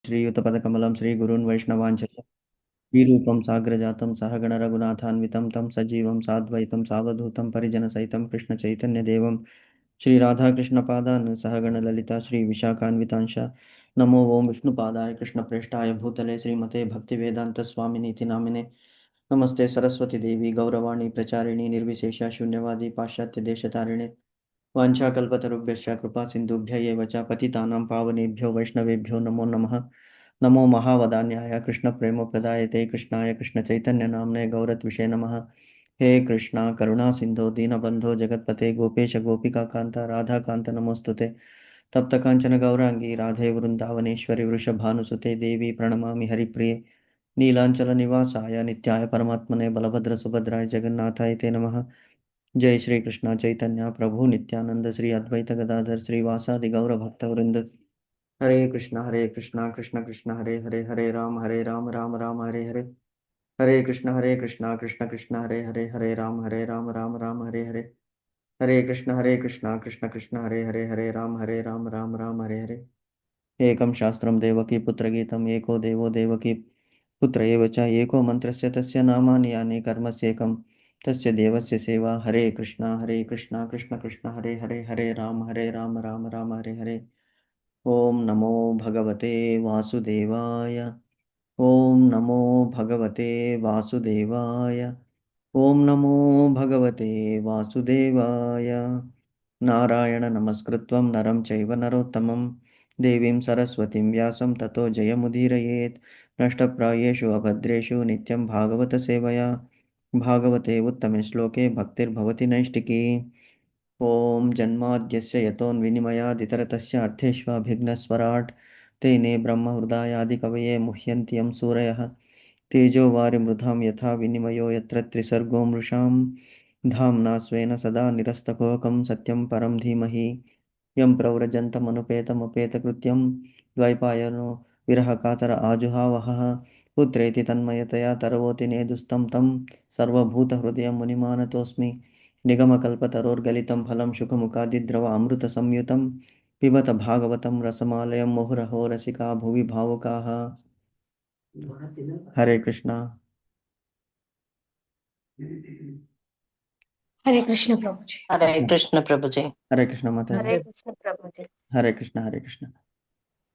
श्रीयुतपदकमलं श्रीगुरून् वैष्णवाञ्च श्रीरूपं साग्रजातं सहगण रघुनाथान्वितं तं सजीवं साद्वैतं सावधूतं परिजनसहितं कृष्णचैतन्यदेवं श्रीराधाकृष्णपादान् सहगण ललिता श्रीविशाखान्वितांश नमो ओं विष्णुपादाय कृष्णप्रेष्ठाय भूतले श्रीमते भक्तिवेदान्तस्वामिनीति नामिने नमस्ते सरस्वती देवी गौरवाणी प्रचारिणी निर्विशेष शून्यवादी पाश्चात्य देशतारिणे वाञ्छाकल्पतरुभ्यश्च कृपासिन्धुभ्य एव च पतितानां पावनेभ्यो वैष्णवेभ्यो नमो नमः नमो महावदान्याय कृष्णप्रेमप्रदायते कृष्णाय कृष्णचैतन्यनाम्ने गौरत्विषे नमः हे कृष्णा करुणासिन्धो दीनबन्धो जगत्पते गोपेश गोपिकान्त राधाकान्त नमोऽस्तुते तप्तकाञ्चन गौराङ्गी राधे वृन्दावनेश्वरि वृषभानुसुते देवी प्रणमामि हरिप्रिये नीलाञ्चलनिवासाय नित्याय परमात्मने बलभद्रसुभद्राय जगन्नाथाय ते नमः जय श्री कृष्ण चैतन्य प्रभु नित्यानंद श्री अद्वैत गदाधर श्रीवासादि गौर भक्तवृंद हरे कृष्णा कृष्ण कृष्ण हरे हरे हरे राम राम राम हरे हरे हरे कृष्णा कृष्ण कृष्ण हरे राम राम हरे हरे हरे कृष्णा कृष्ण हरे राम राम हरे हरे एकं शास्त्रं देवकी पुत्रगीतम् एको देवो देवकी पुत्र एव च एको मन्त्रस्य तस्य नामानि यानि कर्मस्येकं तस्य देवस्य सेवा हरे कृष्णा कृष्ण कृष्ण हरे राम राम हरे हरे ॐ नमो भगवते वासुदेवाय ॐ नमो भगवते वासुदेवाय ॐ नमो भगवते वासुदेवाय नारायण नमस्कृत्वं नरं चैव नरोत्तमं देवीं सरस्वतीं व्यासं ततो जयमुदीरयेत् नष्टप्रायेषु अभद्रेषु नित्यं भागवतसेवया भागवते उत्तमे श्लोके भक्तिर्भवति नैष्टिकी ॐ जन्माद्यस्य यतोऽन्विनिमयादितरतस्य अर्थेष्वभिघ्नस्वराट् तेने ब्रह्महृदायादिकवये मुह्यन्ति यं सूरयः तेजो वारिमृधां यथा विनिमयो यत्र त्रिसर्गो मृषां धाम्ना स्वेन सदा निरस्तकोकं सत्यं परं धीमहि यं प्रव्रजन्तमनुपेतमपेतकृत्यं द्वैपायनो विरहकातर आजुहावहः पुत्रेति तन्मयतया तरवोति नेदुस्तं तं सर्वभूतहृदयं मुनिमानतोऽस्मि निगमकल्पतरोर्गलितं फलं शुकमुखादिद्रव अमृतसंयुतं पिबत भागवतं रसमालयं मुहुरहो रसिका भुवि भावुकाः हरे कृष्णा हरे कृष्ण प्रभु जी। हरे कृष्ण प्रभु जी। हरे कृष्ण माता हरे कृष्ण प्रभु जी। हरे कृष्ण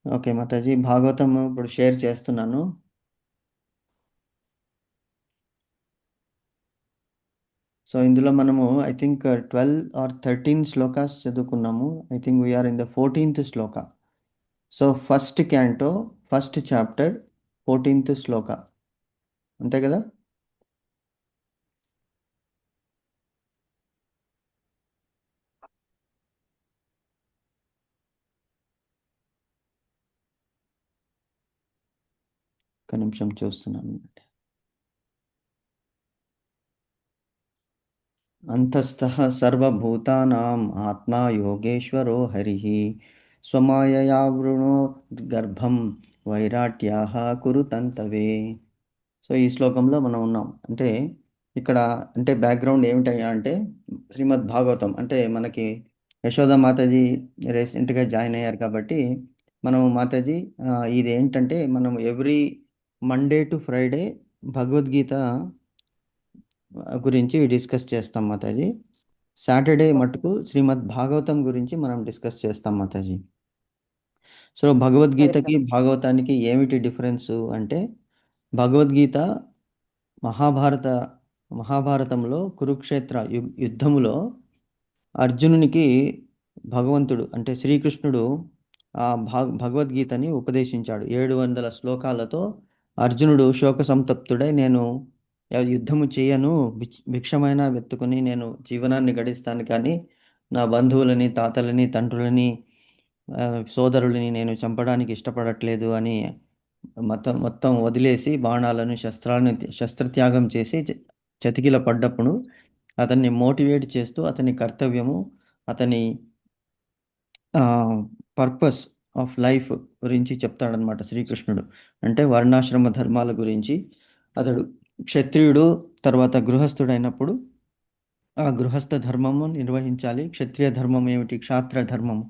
ఓకే మాతాజీ భాగవతం ఇప్పుడు షేర్ చేస్తున్నాను సో ఇందులో మనము ఐ థింక్ 12 ఆర్ 13 శ్లోకాస్ చదువుకున్నాము I think we're in the 14th shloka so first canto first chapter 14th shloka అంతే కదా ఒక నిమిషం చూస్తున్నాను అంతస్థః సర్వభూతానాం ఆత్మా యోగేశ్వరో హరిః స్వమాయయా వృణోద్గర్భం వైరాట్యాః కురుతంతవే సో ఈ శ్లోకంలో మనం ఉన్నాం అంటే ఇక్కడ అంటే బ్యాక్గ్రౌండ్ ఏమిటయ్యా అంటే శ్రీమద్ భాగవతం అంటే మనకి యశోద మాతాజీ రీసెంట్గా జాయిన్ అయ్యారు కాబట్టి మనం మాతాజీ ఇది ఏంటంటే మనం every Monday to Friday Bhagavad Gita గురించి డిస్కస్ చేస్తాం మాతాజీ సాటర్డే మటుకు శ్రీమద్ భాగవతం గురించి మనం డిస్కస్ చేస్తాం మాతాజీ సో భగవద్గీతకి భాగవతానికి ఏమిటి డిఫరెన్స్ అంటే భగవద్గీత మహాభారతంలో కురుక్షేత్ర యుద్ధములో అర్జునునికి భగవంతుడు అంటే శ్రీకృష్ణుడు ఆ భగవద్గీతని ఉపదేశించాడు 700 శ్లోకాలతో అర్జునుడు శోక సంతప్తుడై నేను యుద్ధము చేయను భిక్షమైనా వెతుకుని నేను జీవనాన్ని గడిస్తాను కానీ నా బంధువులని తాతలని తండ్రులని సోదరులని నేను చంపడానికి ఇష్టపడట్లేదు అని మొత్తం వదిలేసి బాణాలను శస్త్రత్యాగం చేసి చతికిల పడ్డప్పుడు అతన్ని మోటివేట్ చేస్తూ అతని కర్తవ్యము అతని పర్పస్ ఆఫ్ లైఫ్ గురించి చెప్తాడనమాట శ్రీకృష్ణుడు అంటే వర్ణాశ్రమ ధర్మాల గురించి అతడు క్షత్రియుడు తర్వాత గృహస్థుడైనప్పుడు ఆ గృహస్థ ధర్మము నిర్వహించాలి క్షత్రియ ధర్మం ఏమిటి క్షాత్ర ధర్మము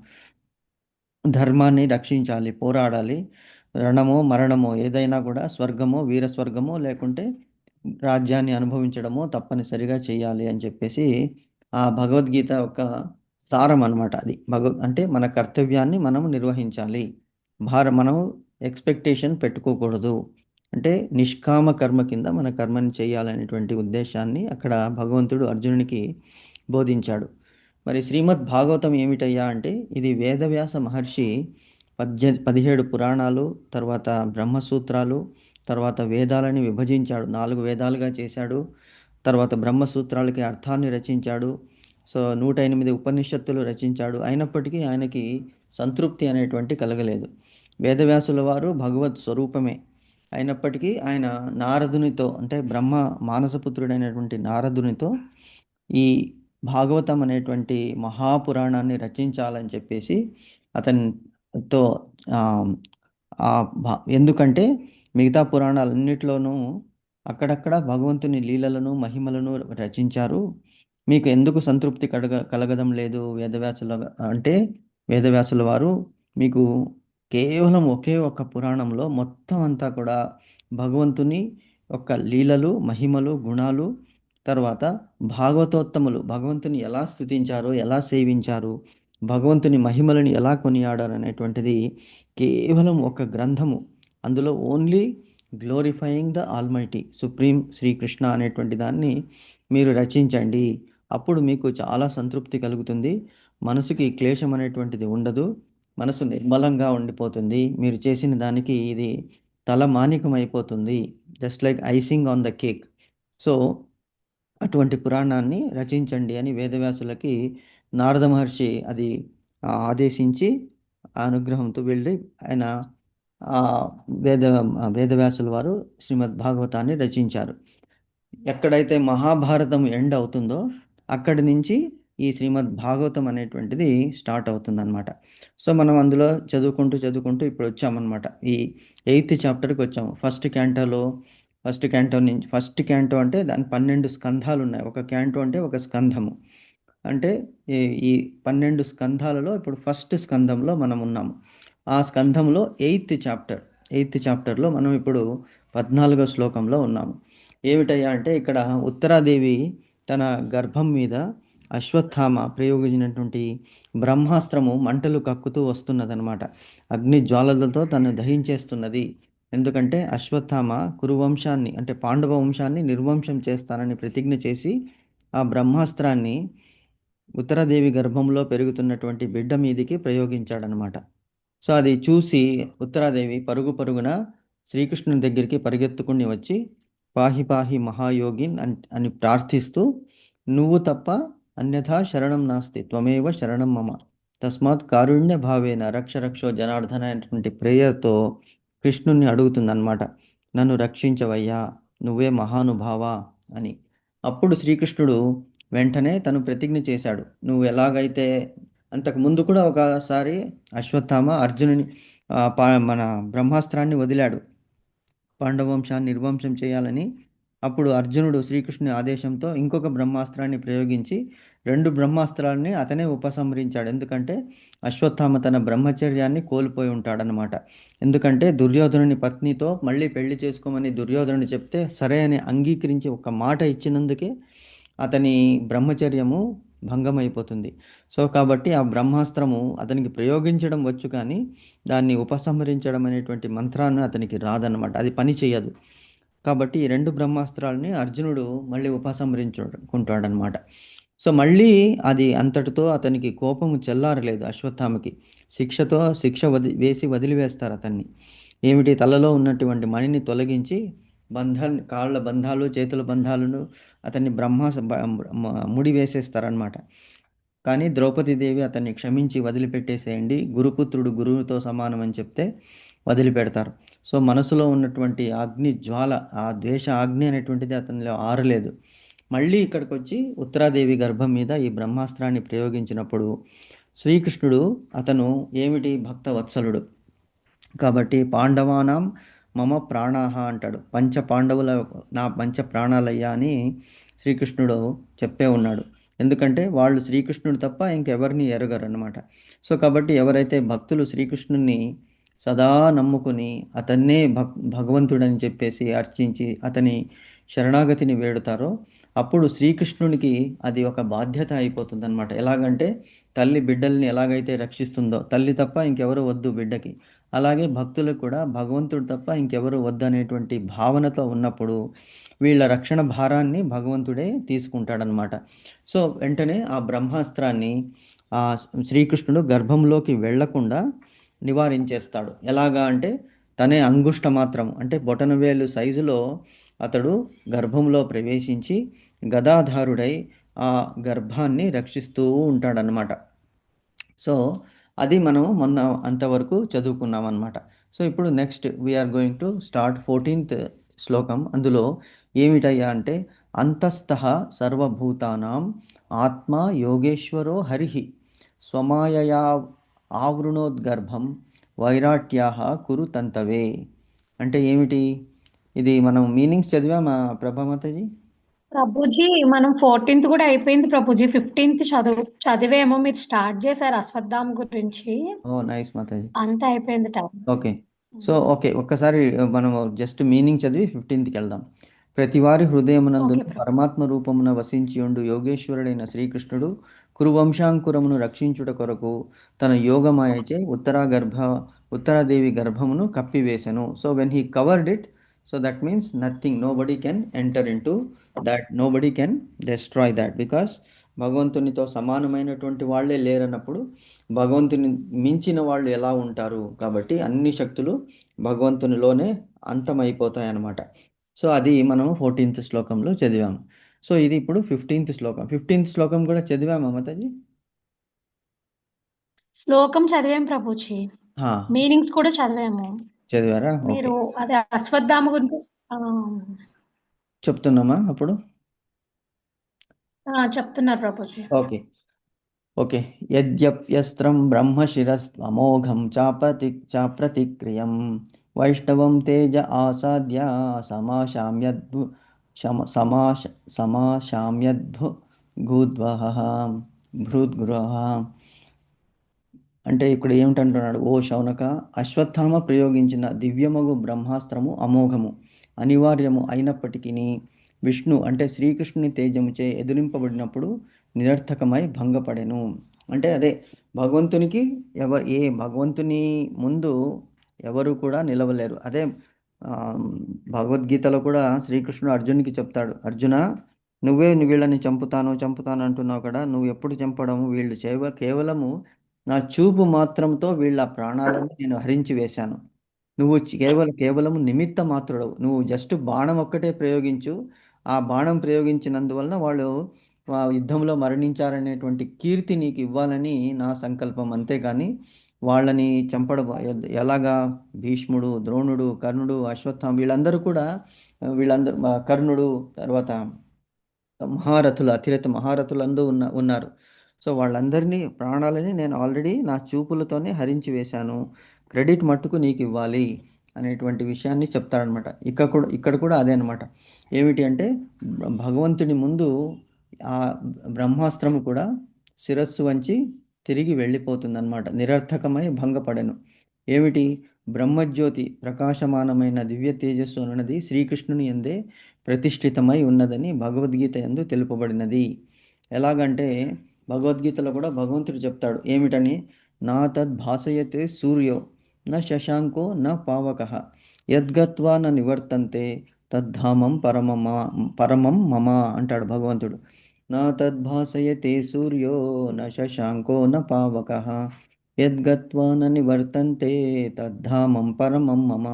ధర్మాన్ని రక్షించాలి పోరాడాలి రణమో మరణమో ఏదైనా కూడా స్వర్గమో వీర స్వర్గమో లేకుంటే రాజ్యాన్ని అనుభవించడమో తప్పనిసరిగా చేయాలి అని చెప్పేసి ఆ భగవద్గీత యొక్క సారం అన్నమాట. అది అంటే మన కర్తవ్యాన్ని మనం నిర్వహించాలి. మనం ఎక్స్పెక్టేషన్ పెట్టుకోకూడదు. అంటే నిష్కామ కర్మ కింద మన కర్మని చేయాలనేటువంటి ఉద్దేశాన్ని అక్కడ భగవంతుడు అర్జునునికి బోధించాడు. మరి శ్రీమద్ భాగవతం ఏమిటయ్యా అంటే ఇది వేదవ్యాస మహర్షి 17 పురాణాలు, తర్వాత బ్రహ్మసూత్రాలు, తర్వాత వేదాలని విభజించాడు. 4 వేదాలుగా చేశాడు. తర్వాత బ్రహ్మసూత్రాలకి అర్థాన్ని రచించాడు. సో 108 ఉపనిషత్తులు రచించాడు. అయినప్పటికీ ఆయనకి సంతృప్తి అనేటువంటి కలగలేదు. వేదవ్యాసుల వారు భగవత్ స్వరూపమే. అయినప్పటికీ ఆయన నారదునితో, అంటే బ్రహ్మ మానసపుత్రుడైనటువంటి నారదునితో ఈ భాగవతం అనేటువంటి మహాపురాణాన్ని రచించాలని చెప్పేసి అతనితో ఎందుకంటే మిగతా పురాణాలన్నిటిలోనూ అక్కడక్కడ భగవంతుని లీలలను మహిమలను రచించారు. మీకు ఎందుకు సంతృప్తి కలగడం లేదు వేదవ్యాసుల వారు మీకు కేవలం ఒకే ఒక్క పురాణంలో మొత్తం అంతా కూడా భగవంతుని యొక్క లీలలు, మహిమలు, గుణాలు, తర్వాత భాగవతోత్తములు భగవంతుని ఎలా స్తుతించారో, ఎలా సేవించారు, భగవంతుని మహిమలను ఎలా కొనియాడారు అనేటువంటిది కేవలం ఒక గ్రంథము. అందులో only glorifying the almighty supreme Sri Krishna అనేటువంటి దాన్ని మీరు రచించండి. అప్పుడు మీకు చాలా సంతృప్తి కలుగుతుంది. మనసుకి క్లేశం అనేటువంటిది ఉండదు. మనసు నిర్మలంగా ఉండిపోతుంది. మీరు చేసిన దానికి ఇది తలమానికం అయిపోతుంది. Just like icing on the cake. So అటువంటి పురాణాన్ని రచించండి అని వేదవ్యాసులకి నారద మహర్షి అది ఆదేశించి ఆ అనుగ్రహంతో వెళ్ళి ఆయన వేదవ్యాసుల వారు శ్రీమద్ భాగవతాన్ని రచించారు. ఎక్కడైతే మహాభారతం ఎండ్ అవుతుందో అక్కడి నుంచి ఈ శ్రీమద్ భాగవతం అనేటువంటిది స్టార్ట్ అవుతుందన్నమాట. సో మనం అందులో చదువుకుంటూ ఇప్పుడు వచ్చామన్నమాట. ఈ 8th చాప్టర్కి వచ్చాము. ఫస్ట్ క్యాంటో అంటే దాని 12 స్కంధాలు ఉన్నాయి. ఒక క్యాంటో అంటే ఒక స్కంధము. అంటే ఈ 12 స్కంధాలలో ఇప్పుడు ఫస్ట్ స్కంధంలో మనం ఉన్నాము. ఆ స్కంధంలో 8th చాప్టర్లో మనం ఇప్పుడు 14వ శ్లోకంలో ఉన్నాము. ఏమిటయ్యా అంటే ఇక్కడ ఉత్తరాదేవి తన గర్భం మీద అశ్వత్థామ ప్రయోగించినటువంటి బ్రహ్మాస్త్రము మంటలు కక్కుతూ వస్తున్నదనమాట. అగ్ని జ్వాలలతో తను దహించేస్తున్నది. ఎందుకంటే అశ్వత్థామ కురువంశాన్ని, అంటే పాండవ వంశాన్ని నిర్వంశం చేస్తానని ప్రతిజ్ఞ చేసి ఆ బ్రహ్మాస్త్రాన్ని ఉత్తరాదేవి గర్భంలో పెరుగుతున్నటువంటి బిడ్డ మీదికి ప్రయోగించాడనమాట. సో అది చూసి ఉత్తరాదేవి పరుగున శ్రీకృష్ణుని దగ్గరికి పరిగెత్తుకుని వచ్చి పాహి పాహి మహాయోగిన్ అని ప్రార్థిస్తూ, నువ్వు తప్ప అన్యథా శరణం నాస్తి త్వమేవ శరణం మమ తస్మాత్ కారుణ్య భావేన రక్ష రక్షో జనార్దన అనేటువంటి ప్రేయర్తో కృష్ణుణ్ణి అడుగుతుందన్నమాట. నన్ను రక్షించవయ్యా, నువ్వే మహానుభావ అని. అప్పుడు శ్రీకృష్ణుడు వెంటనే తను ప్రతిజ్ఞ చేశాడు. నువ్వు ఎలాగైతే అంతకు ముందు కూడా ఒకసారి అశ్వత్థామ అర్జునుని మన బ్రహ్మాస్త్రాన్ని వదిలాడు పాండవ వంశాన్ని నిర్వంశం చేయాలని. అప్పుడు అర్జునుడు శ్రీకృష్ణుని ఆదేశంతో ఇంకొక బ్రహ్మాస్త్రాన్ని ప్రయోగించి 2 బ్రహ్మాస్త్రాలని అతనే ఉపసంహరించాడు. ఎందుకంటే అశ్వత్థామ తన బ్రహ్మచర్యాన్ని కోల్పోయి ఉంటాడనమాట. ఎందుకంటే దుర్యోధనుని పత్నితో మళ్ళీ పెళ్లి చేసుకోమని దుర్యోధనుడు చెప్తే సరే అని అంగీకరించి ఒక మాట ఇచ్చినందుకే అతని బ్రహ్మచర్యము భంగమైపోతుంది. సో కాబట్టి ఆ బ్రహ్మాస్త్రము అతనికి ప్రయోగించడం వచ్చు, కానీ దాన్ని ఉపసంహరించడం అనేటువంటి మంత్రాన్ని అతనికి రాదన్నమాట. అది పని చేయదు. కాబట్టి ఈ 2 బ్రహ్మాస్త్రాలని అర్జునుడు మళ్ళీ ఉపసంహరించుకుంటాడనమాట. సో మళ్ళీ అది అంతటితో అతనికి కోపము చెల్లారలేదు. అశ్వత్థామకి శిక్ష వేసి వదిలివేస్తారు అతన్ని. ఏమిటి, తలలో ఉన్నటువంటి మణిని తొలగించి కాళ్ళ బంధాలు, చేతుల బంధాలను అతన్ని ముడి వేసేస్తారనమాట. కానీ ద్రౌపదీదేవి అతన్ని క్షమించి వదిలిపెట్టేసేయండి, గురుపుత్రుడు గురువుతో సమానం అని చెప్తే వదిలిపెడతారు. సో మనసులో ఉన్నటువంటి అగ్ని జ్వాల, ఆ ద్వేష అగ్ని అనేటువంటిది అతనిలో ఆరలేదు. మళ్ళీ ఇక్కడికి వచ్చి ఉత్తరాదేవి గర్భం మీద ఈ బ్రహ్మాస్త్రాన్ని ప్రయోగించినప్పుడు శ్రీకృష్ణుడు అతను ఏమిటి భక్త వత్సలుడు కాబట్టి పాండవానాం మమ ప్రాణాహ అంటాడు. నా పంచ ప్రాణాలయ్యా అని శ్రీకృష్ణుడు చెప్పే ఉన్నాడు. ఎందుకంటే వాళ్ళు శ్రీకృష్ణుడు తప్ప ఇంకెవరిని ఎరగరు అన్నమాట. సో కాబట్టి ఎవరైతే భక్తులు శ్రీకృష్ణుని సదా నమ్ముకుని అతన్నే భగవంతుడని చెప్పేసి అర్చించి అతని శరణాగతిని వేడుతారో అప్పుడు శ్రీకృష్ణునికి అది ఒక బాధ్యత అయిపోతుందన్నమాట. ఎలాగంటే తల్లి బిడ్డల్ని ఎలాగైతే రక్షిస్తుందో, తల్లి తప్ప ఇంకెవరు వద్దు బిడ్డకి, అలాగే భక్తులకు కూడా భగవంతుడు తప్ప ఇంకెవరు వద్దు అనేటువంటి భావనతో ఉన్నప్పుడు వీళ్ళ రక్షణ భారాన్ని భగవంతుడే తీసుకుంటాడనమాట. సో వెంటనే ఆ బ్రహ్మాస్త్రాన్ని ఆ శ్రీకృష్ణుడు గర్భంలోకి వెళ్ళకుండా నివారించేస్తాడు. ఎలాగా అంటే తనే అంగుష్ట మాత్రం అంటే బొటనవేలు సైజులో అతడు గర్భంలో ప్రవేశించి గదాధారుడై ఆ గర్భాన్ని రక్షిస్తూ ఉంటాడనమాట. సో అది మనం మొన్న అంతవరకు చదువుకున్నాం అనమాట. సో ఇప్పుడు next we're going to start 14th శ్లోకం. అందులో ఏమిటయ్యా అంటే అంతస్థః సర్వభూతానాం ఆత్మ యోగేశ్వరో హరిహి స్వమాయయా ఆవృణోద్గర్భం వైరాట్యాహ కురు తంతవే. అంటే ఏమిటి? ఇది మనం మీనింగ్స్ చదివామా ప్రభామతజీ? ప్రభుజీ మనం 14th కూడా అయిపోయింది ప్రభుజీ. 15th చదివేమో, మీరు స్టార్ట్ చేశారు అశ్వత్థామ గురించి. ఓ నైస్ మాతాజీ. అంతా అయిపోయింది టైం. ఓకే. So, okay. ఒక్కసారి మనం జస్ట్ మీనింగ్ చదివి 15కి వెళ్దాం. ప్రతివారి హృదయమునందును ఓకే ప్రభు. పరమాత్మ రూపమున వసించియుండు యోగేశ్వరుడైన శ్రీకృష్ణుడు కురువంశాంకురమును రక్షించుట కొరకు తన యోగమాయచే ఉత్తరాదేవి గర్భమును కప్పివేశెను. So when he covered it, so that means nothing, nobody can enter into that, nobody can destroy that, because భగవంతునితో సమానమైనటువంటి వాళ్ళే లేరన్నప్పుడు భగవంతుని మించిన వాళ్ళు ఎలా ఉంటారు? కాబట్టి అన్ని శక్తులు భగవంతునిలోనే అంతమైపోతాయన్నమాట. సో అది మనం 14th శ్లోకంలో చదివాము. సో ఇది ఇప్పుడు 15th శ్లోకం. 15th శ్లోకం కూడా చదివామా మాతాజీ? శ్లోకం చదివాం ప్రభుజీ. హా, మీనింగ్స్ కూడా చదివాము. చదివారా? ఓకే. మీరు అదే అశ్వత్థామ గురించి చెప్తున్నామా అప్పుడు? చెప్తున్నారు ప్రభుజీ. ఓకే. ఓకే. యద్యప్యస్త్రం బ్రహ్మశిరస్త్వమోఘం చాప్రతిక్రియం వైష్ణవం తేజ ఆసాద్య సమాశామ్యద్భు సమాశ సమాశామ్యద్భు భూద్వహ భృద్గృహ. అంటే ఇక్కడ ఏమిటంటున్నాడు? ఓ శౌనక, అశ్వత్థామ ప్రయోగించిన దివ్యమగు బ్రహ్మాస్త్రము అమోఘము అనివార్యము అయినప్పటికీ విష్ణు అంటే శ్రీకృష్ణుని తేజముచే ఎదిరింపబడినప్పుడు నిరర్థకమై భంగపడెను. అంటే అదే భగవంతునికి ఏ భగవంతుని ముందు ఎవరు కూడా నిలవలేరు. అదే ఆ, భగవద్గీతలో కూడా శ్రీకృష్ణుడు అర్జునికి చెప్తాడు, అర్జున నువ్వే వీళ్ళని చంపుతాను అంటున్నావు కదా, నువ్వు ఎప్పుడు చంపడము? వీళ్ళు కేవలము నా చూపు మాత్రంతో వీళ్ళ ప్రాణాలను నేను హరించి వేశాను. నువ్వు కేవలం నిమిత్త మాత్రుడవు. నువ్వు జస్ట్ బాణం ఒక్కటే ప్రయోగించు. ఆ బాణం ప్రయోగించినందువలన వాళ్ళు యుద్ధంలో మరణించారనేటువంటి కీర్తి నీకు ఇవ్వాలని నా సంకల్పం. అంతేకాని వాళ్ళని చంపడం ఎలాగా? భీష్ముడు, ద్రోణుడు, కర్ణుడు, అశ్వత్థామ వీళ్ళందరూ కూడా వీళ్ళందరూ కర్ణుడు తర్వాత మహారథులు, అతిరథ మహారథులు అందరూ ఉన్నారు. సో వాళ్ళందరినీ ప్రాణాలని నేను ఆల్రెడీ నా చూపులతోనే హరించి వేశాను. క్రెడిట్ మట్టుకు నీకు ఇవ్వాలి అనేటువంటి విషయాన్ని చెప్తాడనమాట. ఇక్కడ కూడా అదే అనమాట. ఏమిటి అంటే భగవంతుని ముందు ఆ బ్రహ్మాస్త్రము కూడా శిరస్సు వంచి తిరిగి వెళ్ళిపోతుందన్నమాట. నిరర్థకమై భంగపడెను. ఏమిటి? బ్రహ్మజ్యోతి ప్రకాశమానమైన దివ్య తేజస్సు అన్నది శ్రీకృష్ణుని యందే ప్రతిష్ఠితమై ఉన్నదని భగవద్గీత యందు తెలుపబడినది. ఎలాగంటే భగవద్గీతలో కూడా భగవంతుడు చెప్తాడు ఏమిటని? నా తద్భాసయతే సూర్యో న శశాంకో న పావకః యద్గత్వా న నివర్తంతే తద్ధామం పరమం మమ అంటాడు భగవంతుడు. నా తద్భాసయతే సూర్యో న శశాంకో న పావకః యద్గత్వా న నివర్తంతే తద్ధామం పరమం మమ.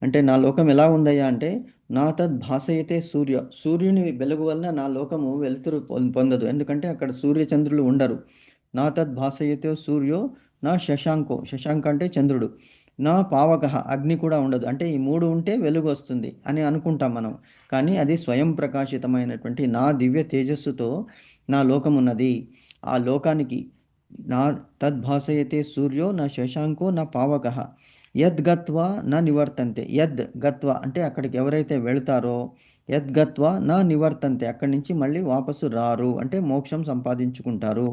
అంటే నా లోకం ఎలా ఉందయ్యా అంటే నా తద్భాసయతే సూర్యుని వెలుగు వలన నా లోకము వెలుతురు పొందదు. ఎందుకంటే అక్కడ సూర్యచంద్రులు ఉండరు. నా తద్భాసయతే సూర్యో నా శశాంక అంటే చంద్రుడు, నా పావక అగ్ని కూడా ఉండదు. అంటే ఈ మూడు ఉంటే వెలుగు వస్తుంది అని అనుకుంటాం మనం. కానీ అది స్వయం ప్రకాశితమైనటువంటి నా దివ్య తేజస్సుతో నా లోకం ఉన్నది. ఆ లోకానికి నా తద్భాసయతే సూర్యో నా శశాంకో నా పావక యద్గత్వా నా నివర్తంతే. యద్గత్వ అంటే అక్కడికి ఎవరైతే వెళ్తారో, యద్గత్వ నా నివర్తంతే అక్కడి నుంచి మళ్ళీ వాపసు రారు, అంటే మోక్షం సంపాదించుకుంటారు.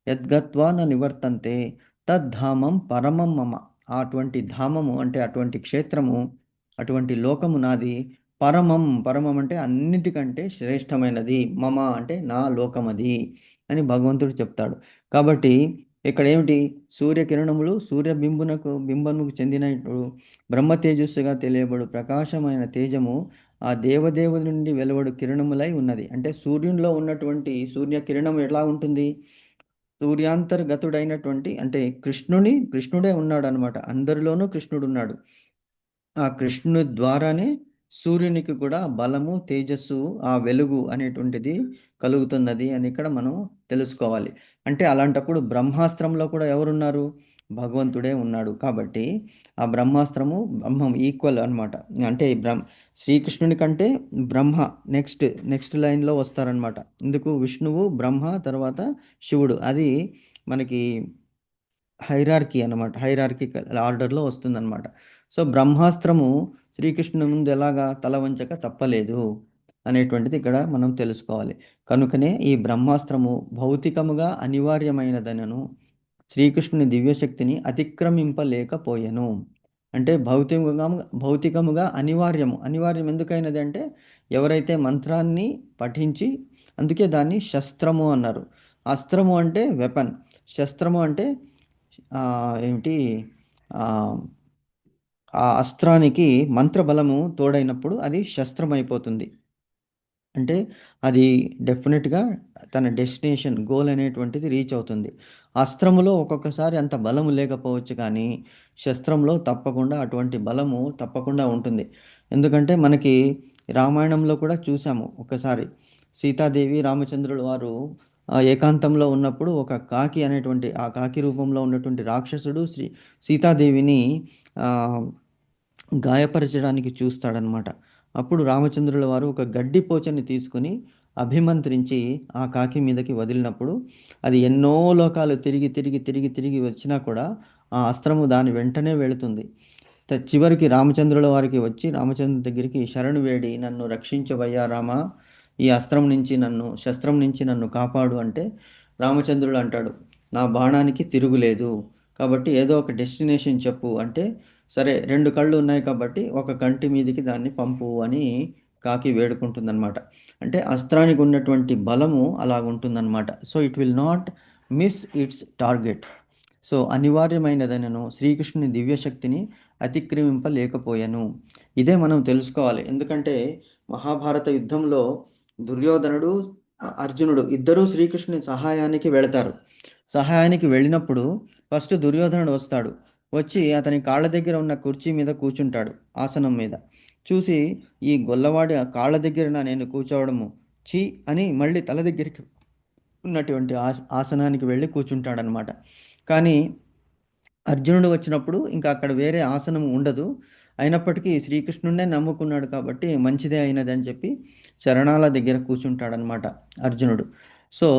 యద్గత్వా నా నివర్తంతే తద్ధామం పరమం మమ. అటువంటి ధామము అంటే అటువంటి క్షేత్రము, అటువంటి లోకము నాది. పరమం, పరమం అంటే అన్నిటికంటే శ్రేష్టమైనది. మమ అంటే నా లోకమది అని భగవంతుడు చెప్తాడు. కాబట్టి ఇక్కడ ఏమిటి, సూర్యకిరణములు బింబముకు చెందినట్లు బ్రహ్మ తేజస్సుగా తెలియబడు ప్రకాశమైన తేజము ఆ దేవదేవుని నుండి వెలువడు కిరణములై ఉన్నది. అంటే సూర్యునిలో ఉన్నటువంటి సూర్యకిరణం ఎలా ఉంటుంది, సూర్యాంతర్గతుడైనటువంటి అంటే కృష్ణుడే ఉన్నాడనమాట. అందరిలోనూ కృష్ణుడున్నాడు. ఆ కృష్ణుని ద్వారానే సూర్యునికి కూడా బలము, తేజస్సు, ఆ వెలుగు అనేటువంటిది కలుగుతున్నది అని ఇక్కడ మనం తెలుసుకోవాలి. అంటే అలాంటప్పుడు బ్రహ్మాస్త్రంలో కూడా ఎవరున్నారు? భగవంతుడే ఉన్నాడు. కాబట్టి ఆ బ్రహ్మాస్త్రము, బ్రహ్మం ఈక్వల్ అనమాట. అంటే శ్రీకృష్ణుని కంటే బ్రహ్మ నెక్స్ట్ లైన్లో వస్తారనమాట. ఇందుకు విష్ణువు, బ్రహ్మ, తర్వాత శివుడు. అది మనకి హైరార్కీ అనమాట. హైరార్కికల్ ఆర్డర్‌లో వస్తుందనమాట. సో, బ్రహ్మాస్త్రము శ్రీకృష్ణుని ముందు ఎలాగా తల వంచక తప్పలేదు అనేటువంటిది ఇక్కడ మనం తెలుసుకోవాలి. కనుకనే ఈ బ్రహ్మాస్త్రము భౌతికముగా అనివార్యమైనదనను శ్రీకృష్ణుని దివ్యశక్తిని అతిక్రమింపలేకపోయెను. అంటే భౌతికముగా అనివార్యము. అనివార్యం ఎందుకైనది అంటే ఎవరైతే మంత్రాన్ని పఠించి, అందుకే దాన్ని శస్త్రము అన్నారు. అస్త్రము అంటే వెపన్. శస్త్రము అంటే ఏమిటి ఆహ్, ఆ అస్త్రానికి మంత్రబలము తోడైనప్పుడు అది శస్త్రమైపోతుంది. అంటే అది డెఫినిట్‌గా తన డెస్టినేషన్, గోల్ అనేటువంటిది రీచ్ అవుతుంది. అస్త్రములో ఒక్కొక్కసారి అంత బలము లేకపోవచ్చు కానీ, శస్త్రంలో తప్పకుండా అటువంటి బలము తప్పకుండా ఉంటుంది. ఎందుకంటే మనకి రామాయణంలో కూడా చూసాము ఒకసారి. సీతాదేవి, రామచంద్రుల వారు ఏకాంతంలో ఉన్నప్పుడు ఒక కాకి అనేటువంటి ఆ కాకి రూపంలో ఉన్నటువంటి రాక్షసుడు సీతాదేవిని ఆహ్, గాయపరచడానికి చూస్తాడనమాట. అప్పుడు రామచంద్రుల వారు ఒక గడ్డి పోచని తీసుకొని అభిమంత్రించి ఆ కాకి మీదకి వదిలినప్పుడు అది ఎన్నో లోకాలు తిరిగి వచ్చినా కూడా ఆ అస్త్రము దాని వెంటనే వెళుతుంది. చివరికి రామచంద్రుల వారికి వచ్చి రామచంద్రుని దగ్గరికి శరణు వేడి, నన్ను రక్షించవయ్యా రామా, ఈ శస్త్రం నుంచి నన్ను కాపాడు అంటే రామచంద్రుడు అంటాడు, నా బాణానికి తిరుగులేదు. కాబట్టి ఏదో ఒక డెస్టినేషన్ చెప్పు అంటే, సరే 2 కళ్ళు ఉన్నాయి కాబట్టి ఒక కంటి మీదికి దాన్ని పంపు అని కాకి వేడుకుంటుందనమాట. అంటే అస్త్రానికి ఉన్నటువంటి బలము అలాగుంటుందనమాట. So, it will not miss its target. So, అనివార్యమైనదనను శ్రీకృష్ణుని దివ్యశక్తిని అతిక్రమింపలేకపోయెను. ఇదే మనం తెలుసుకోవాలి. ఎందుకంటే మహాభారత యుద్ధంలో దుర్యోధనుడు, అర్జునుడు ఇద్దరూ శ్రీకృష్ణుని సహాయానికి వెళతారు. సహాయానికి వెళ్ళినప్పుడు ఫస్ట్ దుర్యోధనుడు వస్తాడు. వచ్చి అతని కాళ్ళ దగ్గర ఉన్న కుర్చీ మీద కూర్చుంటాడు, ఆసనం మీద. చూసి ఈ గొల్లవాడి కాళ్ళ దగ్గర నేను కూర్చోవడము ఛీ అని మళ్ళీ తల దగ్గరికి ఉన్నటువంటి ఆసనానికి వెళ్ళి కూర్చుంటాడనమాట. కానీ అర్జునుడు వచ్చినప్పుడు ఇంకా అక్కడ వేరే ఆసనం ఉండదు. అయినప్పటికీ శ్రీకృష్ణుడినే నమ్ముకున్నాడు కాబట్టి మంచిదే అయినదని చెప్పి చరణాల దగ్గర కూర్చుంటాడనమాట అర్జునుడు. సో,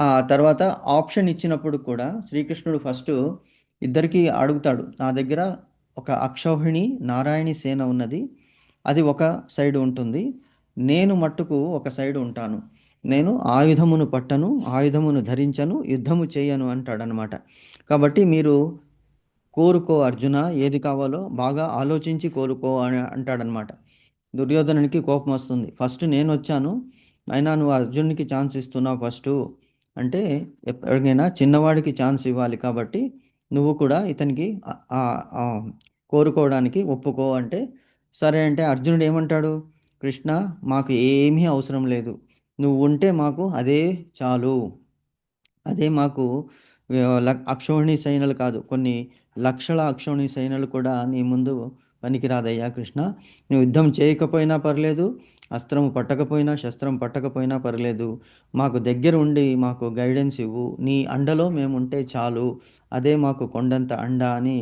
ఆ తర్వాత ఆప్షన్ ఇచ్చినప్పుడు కూడా శ్రీకృష్ణుడు ఫస్టు ఇద్దరికీ అడుగుతాడు. నా దగ్గర ఒక అక్షౌహిణి, నారాయణి సేన ఉన్నది. అది ఒక సైడ్ ఉంటుంది. నేను మట్టుకు ఒక సైడ్ ఉంటాను. నేను ఆయుధమును పట్టను, ఆయుధమును ధరించను, యుద్ధము చేయను అంటాడనమాట. కాబట్టి మీరు కోరుకో అర్జున, ఏది కావాలో బాగా ఆలోచించి కోరుకో అని అంటాడనమాట. దుర్యోధనునికి కోపం వస్తుంది. ఫస్ట్ నేనొచ్చాను, అయినా నువ్వు అర్జునుడికి ఛాన్స్ ఇస్తున్నావు ఫస్టు. అంటే ఎప్పటికైనా చిన్నవాడికి ఛాన్స్ ఇవ్వాలి కాబట్టి నువ్వు కూడా ఇతనికి కోరుకోవడానికి ఒప్పుకో అంటే, సరే అంటే అర్జునుడు ఏమంటాడు? కృష్ణ, మాకు ఏమీ అవసరం లేదు. నువ్వు ఉంటే మాకు అదే చాలు. అదే మాకు అక్షౌహిణి సైన్యాలు కాదు, కొన్ని లక్షల అక్షౌహిణి సైన్యాలు కూడా నీ ముందు పనికిరాదయ్యా కృష్ణ. నువ్వు యుద్ధం చేయకపోయినా పర్లేదు, అస్త్రం పట్టకపోయినా, శస్త్రం పట్టకపోయినా పర్లేదు. మాకు దగ్గర ఉండి మాకు గైడెన్స్ ఇవ్వు. నీ అండలో మేముంటే చాలు. అదే మాకు కొండంత అండ అని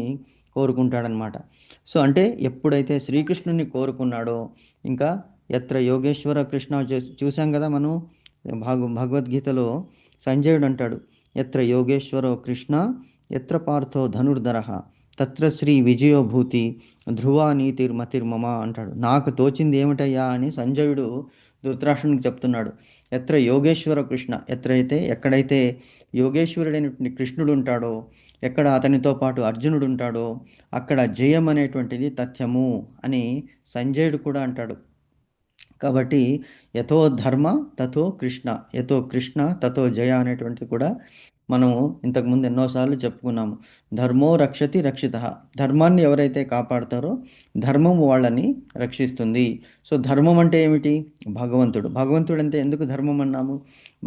కోరుకుంటాడనమాట. సో, అంటే ఎప్పుడైతే శ్రీకృష్ణుడిని కోరుకున్నాడో, ఇంకా ఎత్ర యోగేశ్వర కృష్ణ చూసాం కదా మనం భగవద్గీతలో సంజయుడు అంటాడు, ఎత్ర యోగేశ్వరో కృష్ణ ఎత్ర పార్థో ధనుర్ధరః తత్ర శ్రీ విజయోభూతి ధ్రువా నీతిర్మతిర్మమ అంటాడు. నాకు తోచింది ఏమిటయ్యా అని సంజయుడు ధృతరాష్ట్రునికి చెప్తున్నాడు. ఎత్ర యోగేశ్వర కృష్ణ, ఎక్కడైతే యోగేశ్వరుడైనటువంటి కృష్ణుడు ఉంటాడో, ఎక్కడ అతనితో పాటు అర్జునుడు ఉంటాడో అక్కడ జయం అనేటువంటిది తథ్యము అని సంజయుడు కూడా అంటాడు. కాబట్టి యథో ధర్మ తథో కృష్ణ, యథో కృష్ణ తథో జయ అనేటువంటిది కూడా మనం ఇంతకుముందు ఎన్నోసార్లు చెప్పుకున్నాము. ధర్మో రక్షతి రక్షిత, ధర్మాన్ని ఎవరైతే కాపాడతారో ధర్మం వాళ్ళని రక్షిస్తుంది. సో ధర్మం అంటే ఏమిటి? భగవంతుడు. భగవంతుడు అంటే ఎందుకు ధర్మం అన్నాము?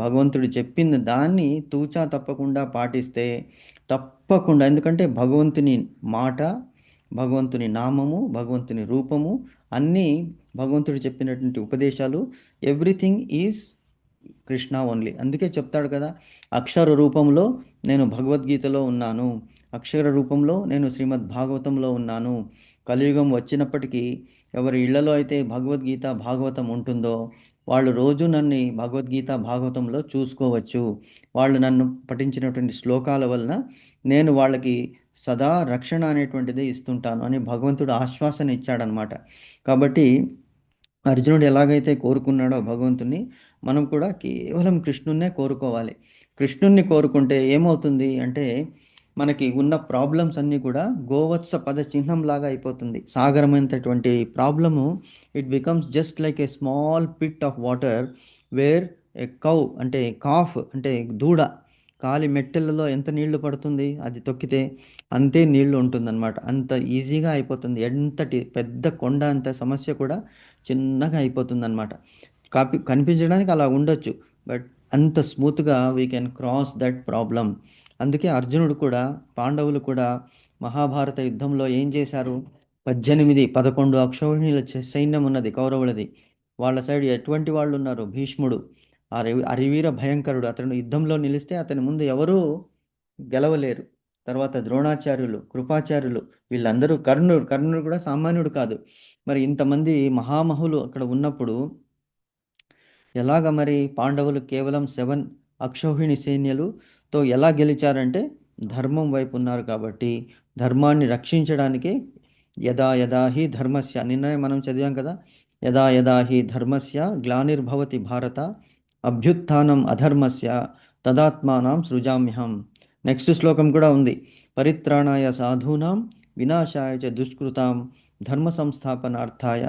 భగవంతుడు చెప్పింది దాన్ని తూచా తప్పకుండా పాటిస్తే తప్పకుండా, ఎందుకంటే భగవంతుని మాట, భగవంతుని నామము, భగవంతుని రూపము అన్నీ భగవంతుడు చెప్పినటువంటి ఉపదేశాలు, ఎవ్రీథింగ్ ఈజ్ కృష్ణ ఓన్లీ. అందుకే చెప్తాడు కదా, అక్షర రూపంలో నేను భగవద్గీతలో ఉన్నాను, అక్షర రూపంలో నేను శ్రీమద్ భాగవతంలో ఉన్నాను. కలియుగం వచ్చినప్పటికీ ఎవరి ఇళ్లలో అయితే భగవద్గీత భాగవతం ఉంటుందో వాళ్ళు రోజు నన్ను భగవద్గీత భాగవతంలో చూసుకోవచ్చు. వాళ్ళు నన్ను పఠించినటువంటి శ్లోకాల వలన నేను వాళ్ళకి సదా రక్షణ అనేటువంటిది ఇస్తుంటాను అని భగవంతుడు ఆశ్వాసన ఇచ్చాడనమాట. కాబట్టి అర్జునుడు ఎలాగైతే కోరుకున్నాడో భగవంతుని, మనం కూడా కేవలం కృష్ణున్నే కోరుకోవాలి. కృష్ణుణ్ణి కోరుకుంటే ఏమవుతుంది అంటే మనకి ఉన్న ప్రాబ్లమ్స్ అన్నీ కూడా గోవత్స పద చిహ్నంలాగా అయిపోతుంది. సాగరమైనటువంటి problem it becomes just like a small pit of water where a cow అంటే కాఫ్ అంటే దూడ కాలి మెట్టెలలో ఎంత నీళ్లు పడుతుంది, అది తొక్కితే అంతే నీళ్లు ఉంటుందన్నమాట. అంత ఈజీగా అయిపోతుంది. ఎంతటి పెద్ద కొండ అంత సమస్య కూడా చిన్నగా అయిపోతుందన్నమాట. కనిపించడానికి అలా ఉండొచ్చు, బట్ అంత స్మూత్గా we can cross that problem. అందుకే అర్జునుడు కూడా, పాండవులు కూడా మహాభారత యుద్ధంలో ఏం చేశారు? 11 అక్షౌహిణీల సైన్యం ఉన్నది కౌరవులది. వాళ్ళ సైడ్ ఎటువంటి వాళ్ళు ఉన్నారు? భీష్ముడు, అరివీర భయంకరుడు, అతను యుద్ధంలో నిలిస్తే అతని ముందు ఎవరూ గెలవలేరు. తర్వాత ద్రోణాచార్యులు, కృపాచార్యులు, వీళ్ళందరూ, కర్ణుడు కూడా సామాన్యుడు కాదు. మరి ఇంతమంది మహామహులు అక్కడ ఉన్నప్పుడు ఎలాగ మరి పాండవులు కేవలం 7 అక్షౌహిణి సైన్యాలతో ఎలా గెలిచారంటే ధర్మం వైపు ఉన్నారు కాబట్టి, ధర్మాన్ని రక్షించడానికి యదా యదా హి ధర్మస్య, నిన్న మనం చదివాం కదా, యదా యదా హి ధర్మస్య గ్లానిర్భవతి భారత అభ్యుత్థానం అధర్మస్య తదాత్మానం సృజామ్యహం. నెక్స్ట్ శ్లోకం కూడా ఉంది, పరిత్రాణాయ సాధూనాం వినాశాయ చ దుష్కృతాం ధర్మ సంస్థాపనార్థాయ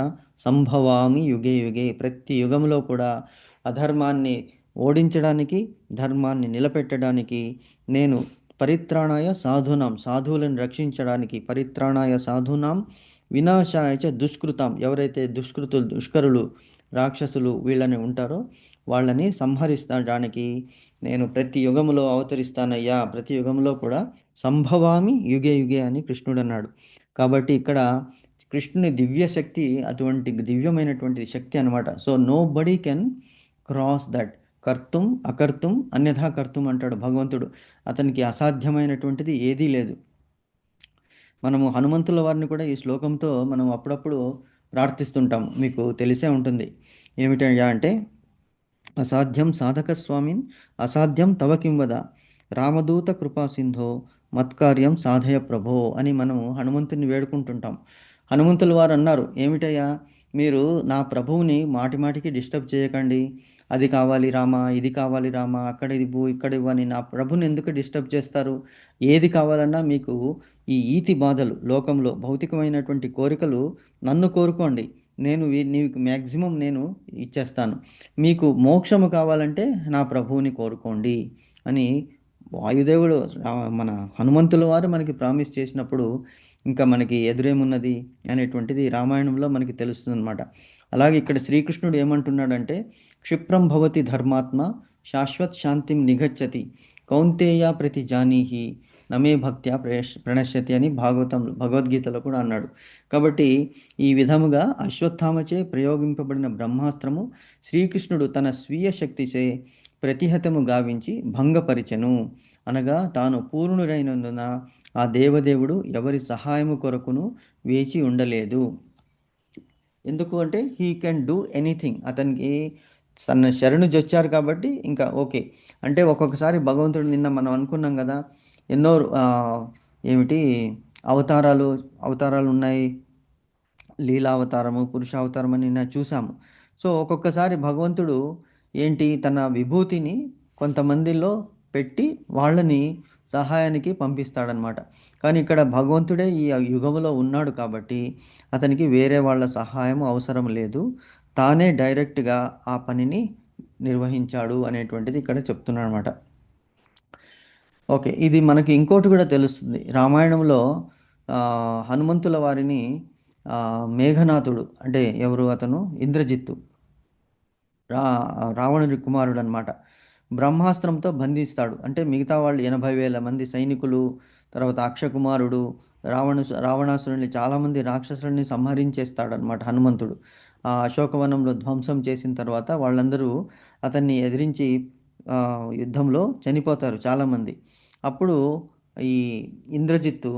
సంభవామి యుగే యుగే. ప్రతి యుగంలో కూడా అధర్మాన్ని ఓడించడానికి, ధర్మాన్ని నిలబెట్టడానికి నేను పరిత్రాణాయ సాధూనాం, సాధువులను రక్షించడానికి, పరిత్రాణాయ సాధూనాం వినాశాయ చ దుష్కృతాం, ఎవరైతే దుష్కరులు రాక్షసులు వీళ్ళని ఉంటారో వాళ్ళని సంహరించడానికి నేను ప్రతి యుగములో అవతరిస్తానయ్యా, ప్రతి యుగంలో కూడా సంభవామి యుగే యుగే అని కృష్ణుడు అన్నాడు. కాబట్టి ఇక్కడ కృష్ణుని దివ్య శక్తి అటువంటి దివ్యమైనటువంటి శక్తి అనమాట. So nobody can cross that. కర్తుం అకర్తుం అన్యథా కర్తుం అంటాడు భగవంతుడు. అతనికి అసాధ్యమైనటువంటిది ఏదీ లేదు. మనము హనుమంతుల వారిని కూడా ఈ శ్లోకంతో మనం అప్పుడప్పుడు ప్రార్థిస్తుంటాం, మీకు తెలిసే ఉంటుంది. ఏమిటయ్యా అంటే, అసాధ్యం సాధక స్వామిన్ అసాధ్యం తవ కిం వద రామదూత కృపా సింధో మత్కార్యం సాధయ ప్రభో అని మనం హనుమంతుని వేడుకుంటుంటాం. హనుమంతుల వారు అన్నారు, ఏమిటయ్యా మీరు నా ప్రభువుని మాటి మాటికి డిస్టర్బ్ చేయకండి, అది కావాలి రామా, ఇది కావాలి రామా, అక్కడ ఇవ్వు ఇక్కడ ఇవ్వు అని నా ప్రభుని ఎందుకు డిస్టర్బ్ చేస్తారు? ఏది కావాలన్నా మీకు ఈ ఈతి బాధలు, లోకంలో భౌతికమైనటువంటి కోరికలు నన్ను కోరుకోండి, నేను నీకు మ్యాక్సిమం నేను ఇచ్చేస్తాను. మీకు మోక్షము కావాలంటే నా ప్రభువుని కోరుకోండి అని వాయుదేవుడు మన హనుమంతుల వారు మనకి ప్రామిస్ చేసినప్పుడు ఇంకా మనకి ఎదురేమున్నది అనేటువంటిది రామాయణంలో మనకి తెలుస్తుంది అనమాట. అలాగే ఇక్కడ శ్రీకృష్ణుడు ఏమంటున్నాడంటే, క్షిప్రం భవతి ధర్మాత్మ శాశ్వత్ శాంతిం నిగచ్చతి కౌంతేయ ప్రతి జానీహి నమే భక్త్యా ప్రణశ్యతి అని భగవద్గీతలో కూడా అన్నాడు. కాబట్టి ఈ విధముగా అశ్వత్థామచే ప్రయోగింపబడిన బ్రహ్మాస్త్రము శ్రీకృష్ణుడు తన స్వీయ శక్తిచే ప్రతిహతము గావించి భంగపరిచెను. అనగా తాను పూర్ణుడైనందున ఆ దేవదేవుడు ఎవరి సహాయము కొరకును వేచి ఉండలేదు. ఎందుకు అంటే హీ కెన్ డూ ఎనీథింగ్. అతనికి తన శరణు జొచ్చారు కాబట్టి ఇంకా ఓకే. అంటే ఒక్కొక్కసారి భగవంతుడు, నిన్న మనం అనుకున్నాం కదా, ఎన్నో ఏమిటి అవతారాలు ఉన్నాయి, లీలావతారము, పురుషావతారం అని నిన్న చూసాము. సో ఒక్కొక్కసారి భగవంతుడు ఏంటి తన విభూతిని కొంతమందిలో పెట్టి వాళ్ళని సహాయానికి పంపిస్తాడనమాట. కానీ ఇక్కడ భగవంతుడే ఈ యుగంలో ఉన్నాడు కాబట్టి అతనికి వేరే వాళ్ళ సహాయం అవసరం లేదు. తానే డైరెక్ట్గా ఆ పనిని నిర్వహించాడు అనేటువంటిది ఇక్కడ చెప్తున్నాడు అనమాట. ఓకే, ఇది మనకి ఇంకోటి కూడా తెలుస్తుంది. రామాయణంలో హనుమంతుల వారిని మేఘనాథుడు, అంటే ఎవరు, అతను ఇంద్రజిత్తు, రా రావణుడి కుమారుడు అనమాట, బ్రహ్మాస్త్రంతో బంధిస్తాడు. అంటే మిగతా వాళ్ళు 80,000 మంది సైనికులు, తర్వాత అక్షకుమారుడు, రావణాసురుని చాలామంది రాక్షసులని సంహరించేస్తాడనమాట హనుమంతుడు. ఆ అశోకవనంలో ధ్వంసం చేసిన తర్వాత వాళ్ళందరూ అతన్ని ఎదిరించి యుద్ధంలో చనిపోతారు చాలామంది. అప్పుడు ఈ ఇంద్రజిత్తు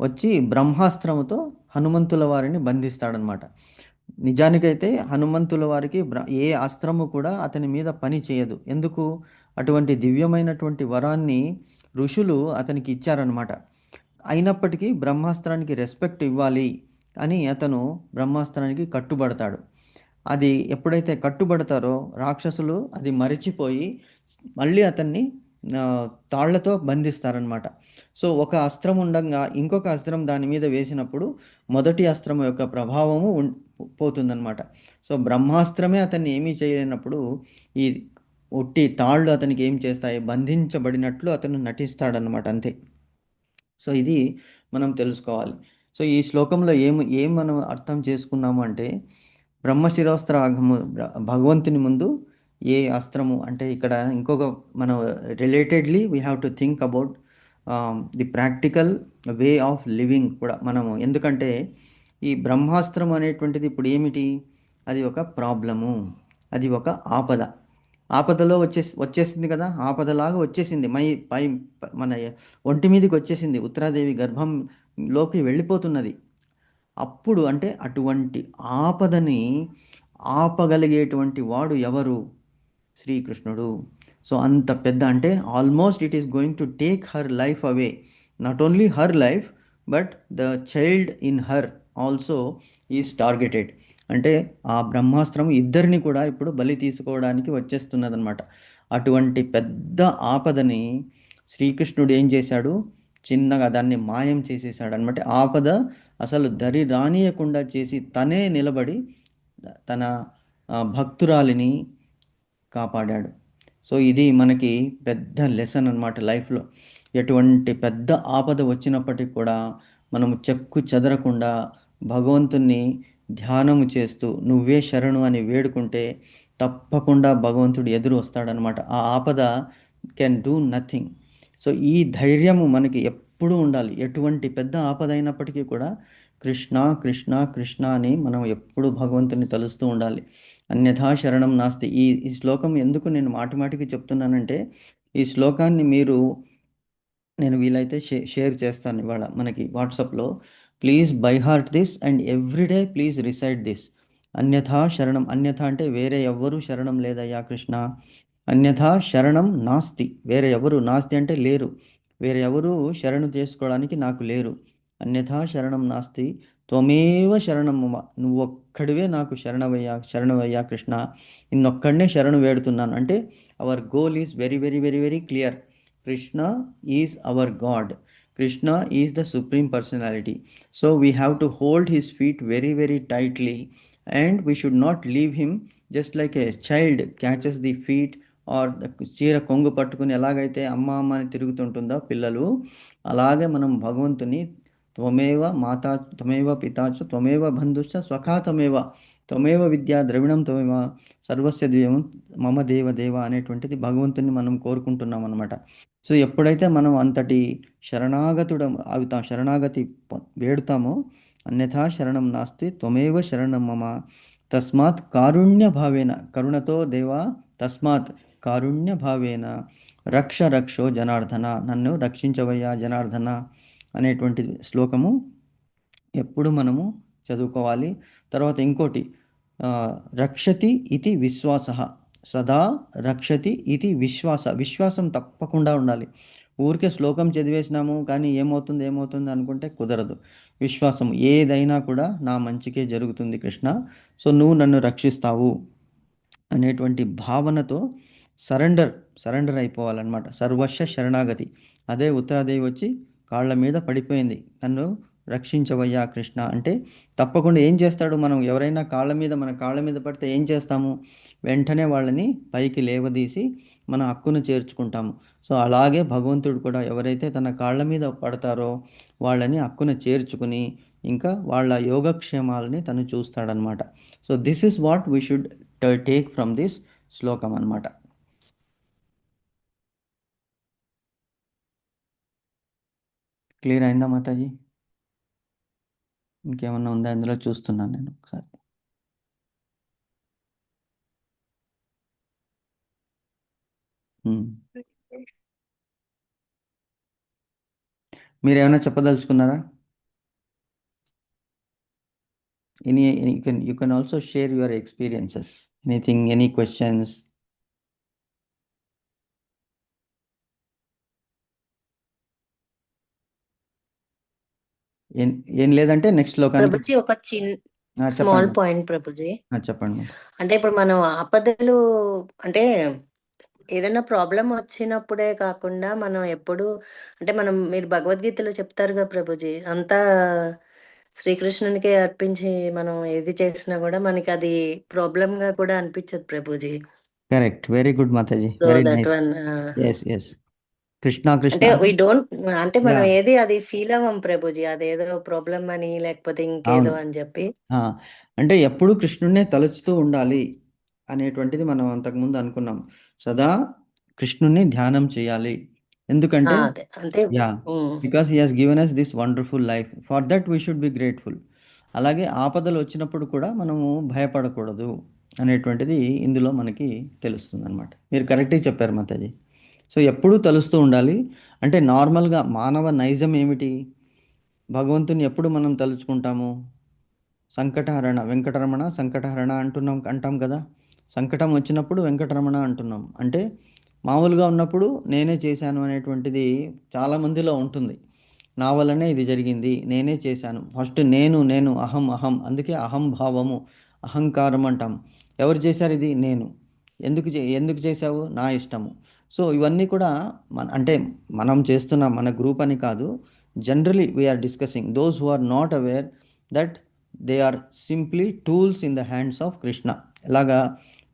వచ్చి బ్రహ్మాస్త్రముతో హనుమంతుల వారిని బంధిస్తాడనమాట. నిజానికైతే హనుమంతుల వారికి ఏ అస్త్రము కూడా అతని మీద పని చేయదు. ఎందుకు? అటువంటి దివ్యమైనటువంటి వరాన్ని ఋషులు అతనికి ఇచ్చారనమాట. అయినప్పటికీ బ్రహ్మాస్త్రానికి రెస్పెక్ట్ ఇవ్వాలి అని అతను బ్రహ్మాస్త్రానికి కట్టుబడతాడు. అది ఎప్పుడైతే కట్టుబడతారో రాక్షసులు అది మరిచిపోయి మళ్ళీ అతన్ని తాళ్లతో బంధిస్తారనమాట. సో ఒక అస్త్రం ఉండగా ఇంకొక అస్త్రం దాని మీద వేసినప్పుడు మొదటి అస్త్రం యొక్క ప్రభావము పోతుందన్నమాట. సో బ్రహ్మాస్త్రమే అతన్ని ఏమీ చేయలేనప్పుడు ఈ ఒట్టి తాళ్ళు అతనికి ఏం చేస్తాయి? బంధించబడినట్లు అతను నటిస్తాడనమాట, అంతే. సో ఇది మనం తెలుసుకోవాలి. సో ఈ శ్లోకంలో ఏం మనం అర్థం చేసుకున్నాము అంటే, బ్రహ్మశిరోస్త్రాగము భగవంతుని ముందు ఏ అస్త్రము అంటే, ఇక్కడ ఇంకొక మనం relatedly we have to think about the practical way of living కూడా మనము. ఎందుకంటే ఈ బ్రహ్మాస్త్రం అనేటువంటిది ఇప్పుడు ఏమిటి? అది ఒక ప్రాబ్లము, అది ఒక ఆపద. ఆపదలో వచ్చేసింది కదా, ఆపదలాగా వచ్చేసింది. పై మన ఒంటి మీదకి వచ్చేసింది, ఉత్తరాదేవి గర్భంలోకి వెళ్ళిపోతున్నది. అప్పుడు అంటే అటువంటి ఆపదని ఆపగలిగేటువంటి వాడు ఎవరు? శ్రీకృష్ణుడు. సో అంత పెద్ద, అంటే almost it is going to take her life away. Not only her life but the child in her also is targeted. అంటే ఆ బ్రహ్మాస్త్రం ఇద్దరిని కూడా ఇప్పుడు బలి తీసుకోవడానికి వచ్చేస్తున్నదనమాట. అటువంటి పెద్ద ఆపదని శ్రీకృష్ణుడు ఏం చేశాడు? చిన్నగా దాన్ని మాయం చేసేసాడు అనమాట. ఆపద అసలు దరి రానియకుండా చేసి తనే నిలబడి తన భక్తురాలిని కాపాడాడు. సో ఇది మనకి పెద్ద లెసన్ అనమాట లైఫ్లో. ఎటువంటి పెద్ద ఆపద వచ్చినప్పటికి కూడా మనము చెక్కు చెదరకుండా భగవంతుణ్ణి ధ్యానము చేస్తూ నువ్వే శరణు అని వేడుకుంటే తప్పకుండా భగవంతుడు ఎదురు వస్తాడనమాట. ఆ ఆపద కెన్ డూ నథింగ్. సో ఈ ధైర్యము మనకి ఎప్పుడూ ఉండాలి. ఎటువంటి పెద్ద ఆపద అయినప్పటికీ కూడా కృష్ణ కృష్ణ కృష్ణ అని మనం ఎప్పుడు భగవంతుని తలుస్తూ ఉండాలి. అన్యథా శరణం నాస్తి. ఈ శ్లోకం ఎందుకు నేను మాటిమాటికి చెప్తున్నానంటే, ఈ శ్లోకాన్ని నేను వీలైతే షేర్ చేస్తాను ఇవాళ మనకి వాట్సాప్లో. Please by heart this and everyday please recite this. అన్యథా శరణం, అన్యథ అంటే వేరే ఎవ్వరూ శరణం లేదయ్యా కృష్ణ. అన్యథా శరణం నాస్తి, వేరే ఎవరు, నాస్తి అంటే లేరు, వేరే ఎవరు శరణు చేసుకోవడానికి నాకు లేరు. అన్యథా శరణం నాస్తి త్వమేవ శరణం మమ, నువ్వొక్కడివే నాకు శరణవయ్యా కృష్ణ. నిన్నొక్కడనే శరణు వేడుతున్నాను. అంటే hour goal is very very very very clear. Krishna is our God. Krishna is the supreme personality. So we have to hold his feet very very tightly, and we should not leave him just like a child catches the feet or చీర కొంగు పట్టుకుని ఎలాగైతే అమ్మ అమ్మ అని తిరుగుతుంటుందో పిల్లలు, అలాగే మనం భగవంతుని త్వమేవ మాతా త్వమేవ పితాచ త్వమేవ బంధుశ్చ స్వఖా త్వమేవ విద్యా ద్రవిణం త్వమేవ సర్వస్య దేవం మమ దేవ అనేటువంటిది భగవంతుని మనం కోరుకుంటున్నాం అనమాట. సో ఎప్పుడైతే మనం అంతటి శరణాగతి వేడుతామో, అన్యథా శరణం నాస్తి త్వమేవ శరణం మమ తస్మాత్ కారుణ్య భావేన, కరుణతో దేవా, తస్మాత్ కారుణ్య భావేన రక్షో జనార్దన, నన్ను రక్షించవయ్యా జనార్దన అనేటువంటి శ్లోకము ఎప్పుడు మనము చదువుకోవాలి. తర్వాత ఇంకోటి, రక్షతి ఇది విశ్వాస, సదా రక్షతి ఇది విశ్వాసం తప్పకుండా ఉండాలి. ఊరికే శ్లోకం చదివేసినాము కానీ ఏమవుతుంది అనుకుంటే కుదరదు. విశ్వాసం, ఏదైనా కూడా నా మంచికే జరుగుతుంది కృష్ణ, సో నువ్వు నన్ను రక్షిస్తావు అనేటువంటి భావనతో సరెండర్ సరెండర్ అయిపోవాలన్నమాట. సర్వస్వ శరణాగతి. అదే ఉత్తరాదేవి వచ్చి కాళ్ళ మీద పడిపోయింది. నన్ను రక్షించవయ్యా కృష్ణ అంటే తప్పకుండా ఏం చేస్తాడు, మనం ఎవరైనా మన కాళ్ళ మీద పడితే ఏం చేస్తాము, వెంటనే వాళ్ళని పైకి లేవదీసి మన హక్కును చేర్చుకుంటాము. సో అలాగే భగవంతుడు కూడా ఎవరైతే తన కాళ్ళ మీద పడతారో వాళ్ళని హక్కున చేర్చుకుని ఇంకా వాళ్ళ యోగక్షేమాలని తను చూస్తాడనమాట. So this is what we should take from this శ్లోకం అన్నమాట. క్లియర్ అయిందా మాతాజీ? ఇంకేమన్నా ఉందా అందులో చూస్తున్నాను నేను ఒకసారి. మీరేమైనా చెప్పదలుచుకున్నారా? You can also share your experiences. Anything, any questions? ఏం ఏం లేదంటే నెక్స్ట్ శ్లోకానికి ప్రభుజీ ఒక స్మాల్ చెప్పండి. పాయింట్ ప్రభుజీ. చెప్పండి. అంటే ఇప్పుడు మనం ఆపదలు అంటే ఏదైనా ప్రాబ్లం వచ్చినప్పుడే కాకుండా మనం ఎప్పుడు అంటే మీరు భగవద్గీతలో చెప్తారుగా ప్రభుజీ, అంతా శ్రీకృష్ణునికే అర్పించి మనం ఏది చేసినా కూడా మనకి అది ప్రాబ్లం గా కూడా అనిపించదు Prabhuji. Correct. Very good Mataji. So very that nice. One S S. Krishna Krishna అంటే వి డోంట్ అంటే మనం యా, ఏది అది ఫీల్ అవ్వం ప్రభుజీ, అదేదో ప్రాబ్లం అని లేకపోతే ఇంకేదో అవును. అని చెప్పి. అంటే ఎప్పుడు కృష్ణుడినే తలుచుతూ ఉండాలి అనేటువంటిది మనం అంతకుముందు అనుకున్నాం. సదా కృష్ణుడిని ధ్యానం చేయాలి. ఎందుకంటే అదే అంటే yeah, because he has given us this wonderful life. For that we should be grateful. అలాగే ఆపదలు వచ్చినప్పుడు కూడా మనము భయపడకూడదు అనేటువంటిది ఇందులో మనకి తెలుస్తుంది అనమాట. మీరు కరెక్ట్గా చెప్పారు మాతాజీ. సో ఎప్పుడూ తలుస్తూ ఉండాలి. అంటే నార్మల్గా మానవ నైజం ఏమిటి? భగవంతుని ఎప్పుడు మనం తలుచుకుంటాము? సంకటహరణ, వెంకటరమణ సంకటహరణ అంటాం కదా. సంకటం వచ్చినప్పుడు వెంకటరమణ అంటున్నాం. అంటే మామూలుగా ఉన్నప్పుడు నేనే చేశాను అనేటువంటిది చాలామందిలో ఉంటుంది. నా వల్లనే ఇది జరిగింది, నేనే చేశాను. ఫస్ట్ నేను నేను అహం అహం, అందుకే అహంభావము, అహంకారం అంటాం. ఎవరు చేశారు ఇది? నేను. ఎందుకు చేశావు? నా ఇష్టము. సో ఇవన్నీ కూడా అంటే మనం చేస్తున్న మన గ్రూప్ అని కాదు, generally we're discussing those who are not aware that they are simply tools in the hands of Krishna. ఎలాగా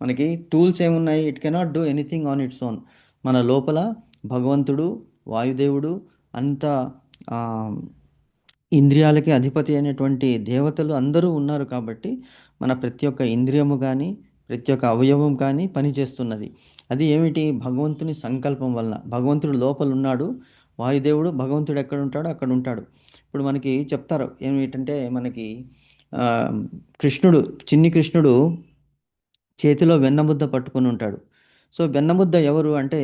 మనకి టూల్స్ ఏమున్నాయి? It cannot do anything on its own. మన లోపల భగవంతుడు, వాయుదేవుడు, అంత ఇంద్రియాలకి అధిపతి అయినటువంటి దేవతలు అందరూ ఉన్నారు కాబట్టి మన ప్రతి ఒక్క ఇంద్రియము కానీ ప్రతి ఒక్క అవయవం కానీ పనిచేస్తున్నది. అది ఏమిటి? భగవంతుని సంకల్పం వలన. భగవంతుడు లోపల ఉన్నాడు, వాయుదేవుడు భగవంతుడు ఎక్కడ ఉంటాడో అక్కడ ఉంటాడు. ఇప్పుడు మనకి చెప్తారు ఏమిటంటే మనకి కృష్ణుడు, చిన్ని కృష్ణుడు చేతిలో వెన్నముద్ద పట్టుకొని ఉంటాడు. సో వెన్నముద్ద ఎవరు అంటే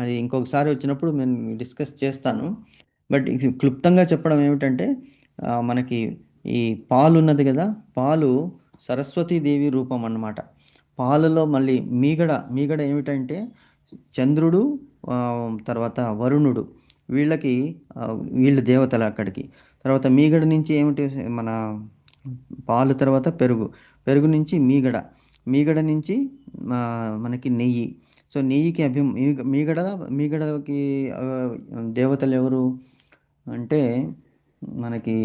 అది ఇంకొకసారి వచ్చినప్పుడు నేను డిస్కస్ చేస్తాను. బట్ క్లుప్తంగా చెప్పడం ఏమిటంటే మనకి ఈ పాలు ఉన్నది కదా, పాలు సరస్వతీదేవి రూపం అన్నమాట. పాలలో మళ్ళీ మీగడ ఏమిటంటే చంద్రుడు, తర్వాత వరుణుడు, వీళ్ళకి వీళ్ళు దేవతలు అక్కడికి. తర్వాత మీగడ నుంచి ఏమిటి? మన పాలు తర్వాత పెరుగు, పెరుగు నుంచి మీగడ నుంచి మనకి నెయ్యి. సో నెయ్యికి మీగడకి దేవతలు ఎవరు అంటే మనకి